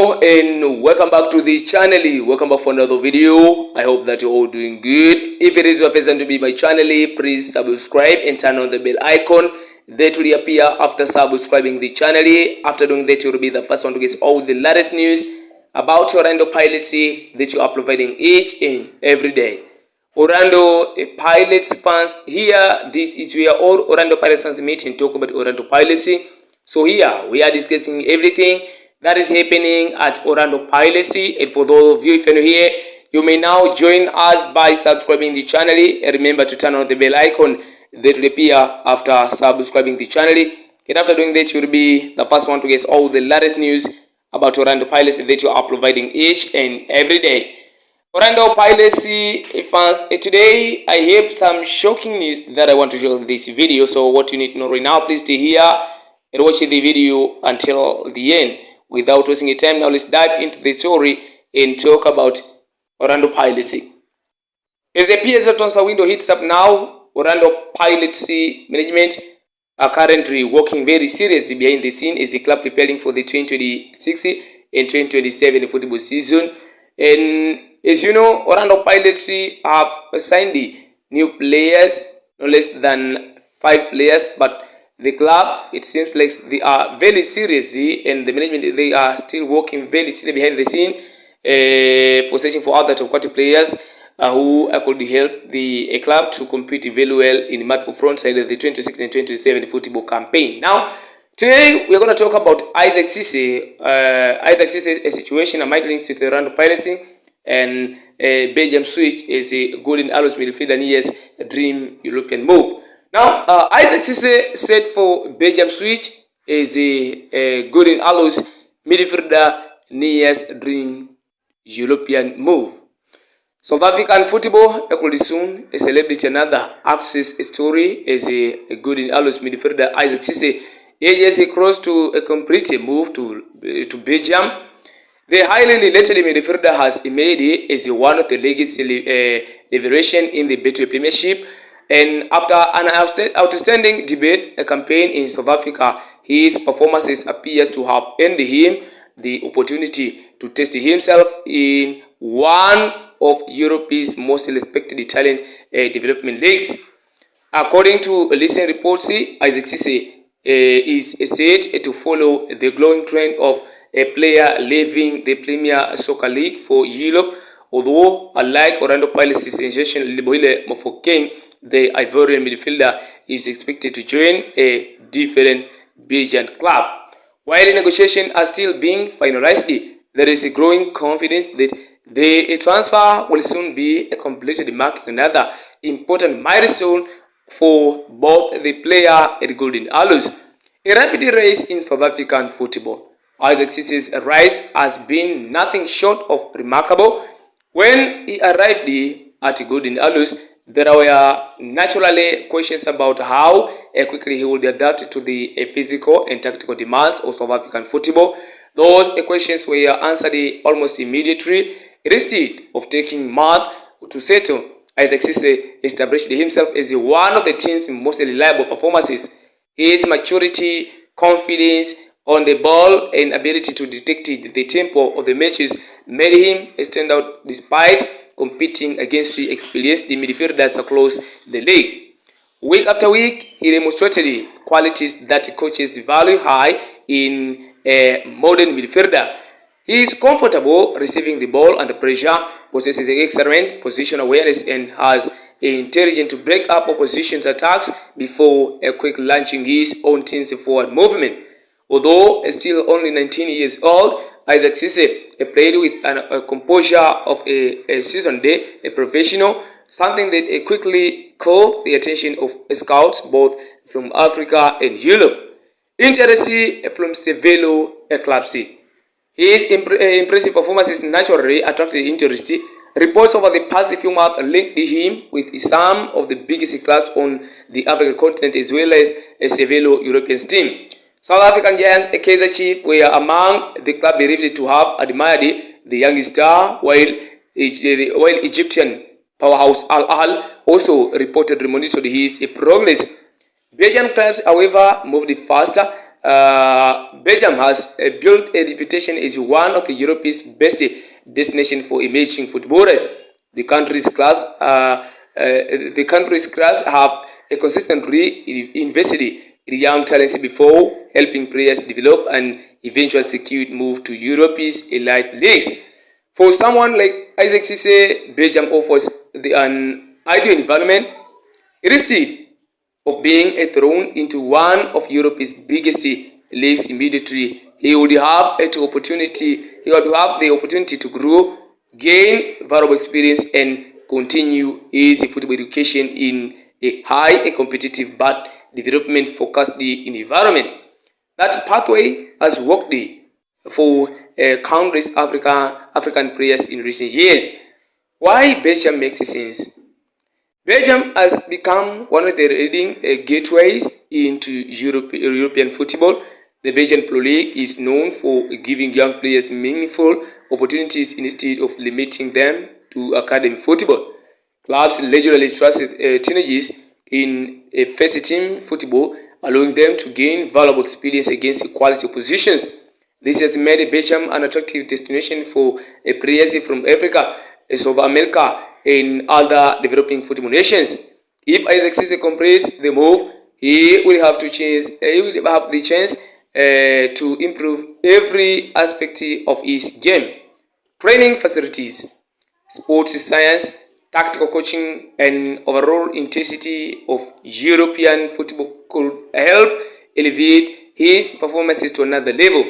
Hello and welcome back to this channel. Welcome back for another video. I hope that you're all doing good. If it is your first time to be my channel, please subscribe and turn on the bell icon. That will appear after subscribing the channel. After doing that, you'll be the first one to get all the latest news about Orlando Pirates that you are providing each and every day. Orlando Pirates fans, here this is where all Orlando Pirates fans meet and talk about Orlando Pirates. So here we are discussing everything that is happening at Orlando Pirates. And for those of you if you're new here, you may now join us by subscribing the channel. And remember to turn on the bell icon that will appear after subscribing the channel. And after doing that, you'll be the first one to get all the latest news about Orlando Pirates that you are providing each and every day. Orlando Pirates fans, today I have some shocking news that I want to show in this video. So what you need to know right now, please stay here and watch the video until the end. Without wasting your time, now let's dive into the story and talk about Orlando Pirates. As the PSL transfer window hits up now, Orlando Pirates management are currently working very seriously behind the scene as the club preparing for the 2026 and 2027 football season. And as you know, Orlando Pirates have signed new players, no less than 5 players, but the club, it seems like they are very seriously, and the management, they are still working very seriously behind the scene for searching for other top quality players who could help the club to compete very well in multiple fronts of the 2026 and 2027 football campaign. Now, today we're going to talk about Isaac Ceesay. Isaac Ceesay's situation might link with the Orlando Pirates, and Belgian switch is a golden alloys midfielder year's dream European move. Now, Isaac Ceesay set for Belgium switch is a golden alloys midfielder year's dream European move. South African football equally soon a celebrity another access story is a golden alloys midfielder Isaac Ceesay. He crossed to a complete move to Belgium. The highly related midfielder has made it as one of the league's liberation in the Betway Premiership. And after an outstanding debate campaign in South Africa, his performances appears to have earned him the opportunity to test himself in one of Europe's most respected talent development leagues. According to recent reports, Isaac Ceesay is said to follow the glowing trend of a player leaving the Premier Soccer League for Europe. Although, unlike Orlando Pirates' sensation Lebohile Mofokeng, the Ivorian midfielder is expected to join a different Belgian club. While the negotiations are still being finalized, there is a growing confidence that the transfer will soon be completed, marking another important milestone for both the player and Golden Alloys. A rapid race in South African football. Isaac Ceesay's rise has been nothing short of remarkable. When he arrived at Golden Alloys, there were naturally questions about how quickly he would adapt to the physical and tactical demands of South African football. Those questions were answered almost immediately. Instead of taking months to settle, Isaac Ceesay established himself as one of the team's most reliable performances. His maturity, confidence on the ball, and ability to detect the tempo of the matches made him stand out despite competing against the experienced midfielders across the league. Week after week, he demonstrated qualities that coaches value high in a modern midfielder. He is comfortable receiving the ball under pressure, possesses excellent position awareness, and has intelligence to break up opposition's attacks before quick launching his own team's forward movement. Although still only 19 years old, Isaac Ceesay played with a composure of a seasoned a professional, something that quickly caught the attention of scouts both from Africa and Europe. Interesting from Seville club C. His impressive performances naturally attracted interest. Reports over the past few months linked him with some of the biggest clubs on the African continent as well as a Seville European team. South African giants Ceesay Chiefs were among the club believed to have admired the young star, while Egyptian powerhouse Al Ahly also reported monitored his progress. Belgian clubs, however, moved faster, Belgium has built a reputation as one of the Europe's best destinations for emerging footballers. The country's clubs have consistently invested in young talents before helping players develop and eventually secure move to Europe's elite leagues. For someone like Isaac Ceesay, Belgium offers an ideal environment. Instead of being thrown into one of Europe's biggest leagues immediately, he would have the opportunity to grow, gain valuable experience, and continue his football education in a high competitive but development focused environment. That pathway has worked for countless African players in recent years. Why Belgium makes sense? Belgium has become one of the leading gateways into European football. The Belgian Pro League is known for giving young players meaningful opportunities instead of limiting them to academy football. Clubs regularly trust teenagers in first-team football, allowing them to gain valuable experience against quality oppositions. This has made Belgium an attractive destination for players from Africa, South America, and other developing football nations. If Isaac Ceesay completes the move, he will have the chance to improve every aspect of his game. Training facilities, sports science, tactical coaching, and overall intensity of European football could help elevate his performances to another level.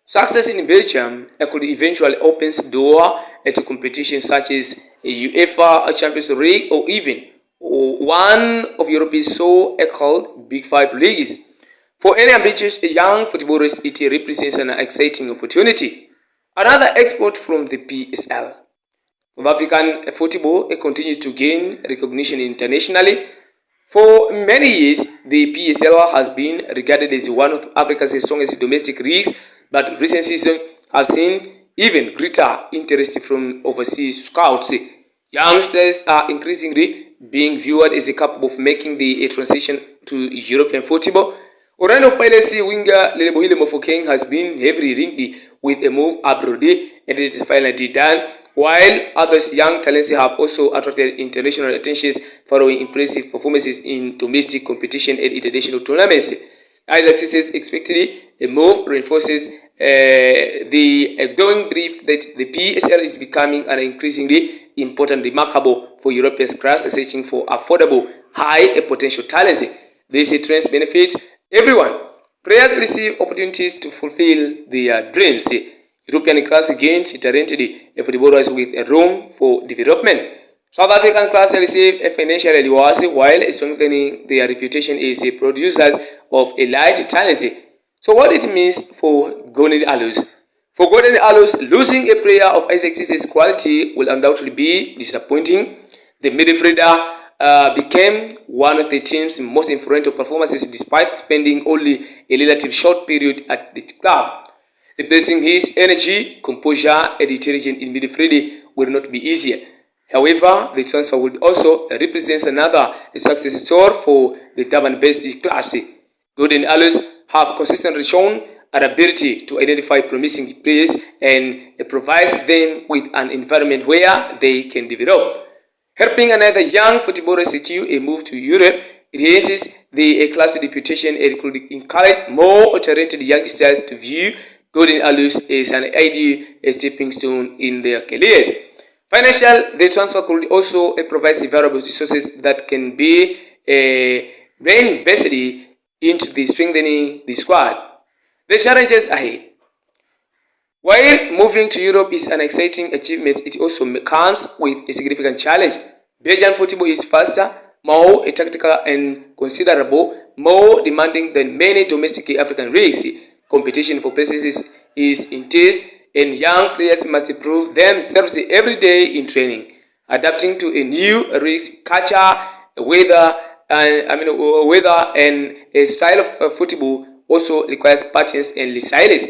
Success in Belgium could eventually open the door to competitions such as UEFA Champions League or even one of Europe's so-called Big Five leagues. For any ambitious young footballers, it represents an exciting opportunity. Another export from the PSL. South African football continues to gain recognition internationally. For many years, the PSL has been regarded as one of Africa's strongest domestic leagues, but recent seasons have seen even greater interest from overseas scouts. Youngsters are increasingly being viewed as capable of making the transition to European football. Orlando Pirates winger Lelebohile Mofokeng has been heavily linked with a move abroad, and it is finally done, while others young talents have also attracted international attention following impressive performances in domestic competition and international tournaments. Isaac Ceesay's expected a move reinforces the growing belief that the PSL is becoming an increasingly important remarkable for European clubs searching for affordable, high potential talents. These trends benefit everyone. Players receive opportunities to fulfill their dreams. European clubs gain talented footballers with a room for development. South African clubs receive financial rewards while strengthening their reputation as producers of elite talents. So what it means for Golden Arrows? For Golden Arrows, losing a player of Isaac Ceesay's quality will undoubtedly be disappointing. The midfielder became one of the team's most influential performances despite spending only a relatively short period at the club. Replacing his energy, composure, and intelligence in midfield will not be easier. However, the transfer would also represent another success story for the Durban-based clubs. Golden Arrows have consistently shown an ability to identify promising players and provides them with an environment where they can develop. Helping another young footballer secure a move to Europe, it enhances the club's reputation and could encourage more talented youngsters to view Golden Arrows as an ideal stepping stone in their careers. Financial, the transfer could also provide valuable resources that can be reinvested into the strengthening the squad. The challenges ahead. While moving to Europe is an exciting achievement, it also comes with a significant challenge. Belgian football is faster, more tactical, and considerable more demanding than many domestic African leagues. Competition for places is intense, and young players must prove themselves every day in training. Adapting to a new risk culture, weather, and a style of football also requires patience and resilience.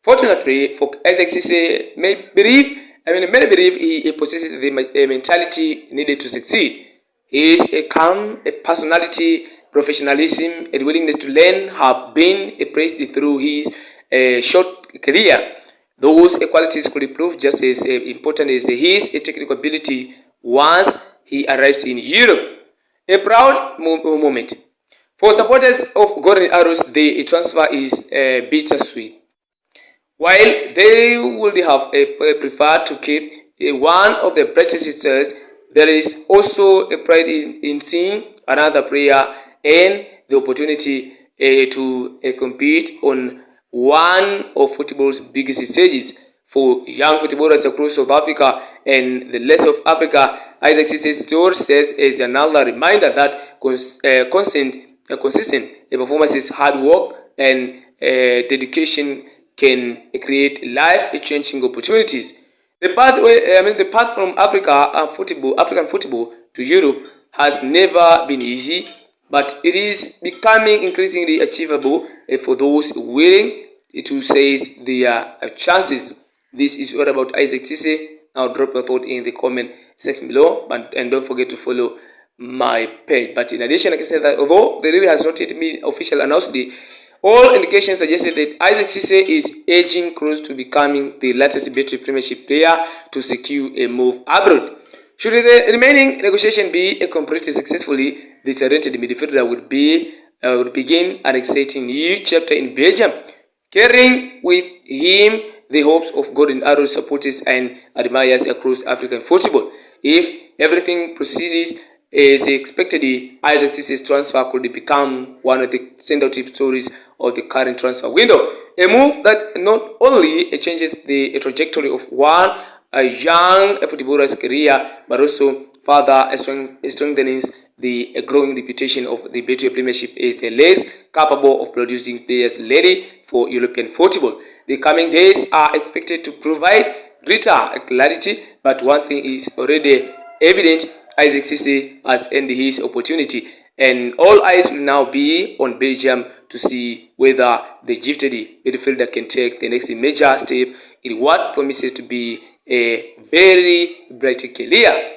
Fortunately for Isaac Ceesay, many believe he possesses the mentality needed to succeed. He is a calm personality professionalism and willingness to learn have been praised through his short career. Those qualities could prove just as important as his technical ability once he arrives in Europe. A proud moment. For supporters of Golden Arrows, the transfer is bittersweet. While they would have preferred to keep one of the predecessors, there is also a pride in seeing another player and the opportunity to compete on one of football's biggest stages. For young footballers across South Africa and the rest of Africa, Isaac Ceesay's story serves as another reminder that consistent performances, hard work, and dedication can create life-changing opportunities. The path from African football to Europe has never been easy, but it is becoming increasingly achievable for those willing to seize their chances. This is all about Isaac Ceesay. Now drop your thought in the comment section below, and don't forget to follow my page. But in addition, I can say that although the deal has not yet been officially announced, all indications suggested that Isaac Ceesay is edging close to becoming the latest Betway Premiership player to secure a move abroad. Should the remaining negotiation be completed successfully, the talented midfielder would begin an exciting new chapter in Belgium, carrying with him the hopes of Golden Arrow supporters and admirers across African football. If everything proceeds as expected, Isaac Ceesay's transfer could become one of the central stories of the current transfer window. A move that not only changes the trajectory of one young footballer's career, but also further strengthens the growing reputation of the Betway Premiership as the less capable of producing players ready for European football. The coming days are expected to provide greater clarity, but one thing is already evident: Isaac Ceesay has earned his opportunity, and all eyes will now be on Belgium to see whether the gifted midfielder can take the next major step in what promises to be a very bright career.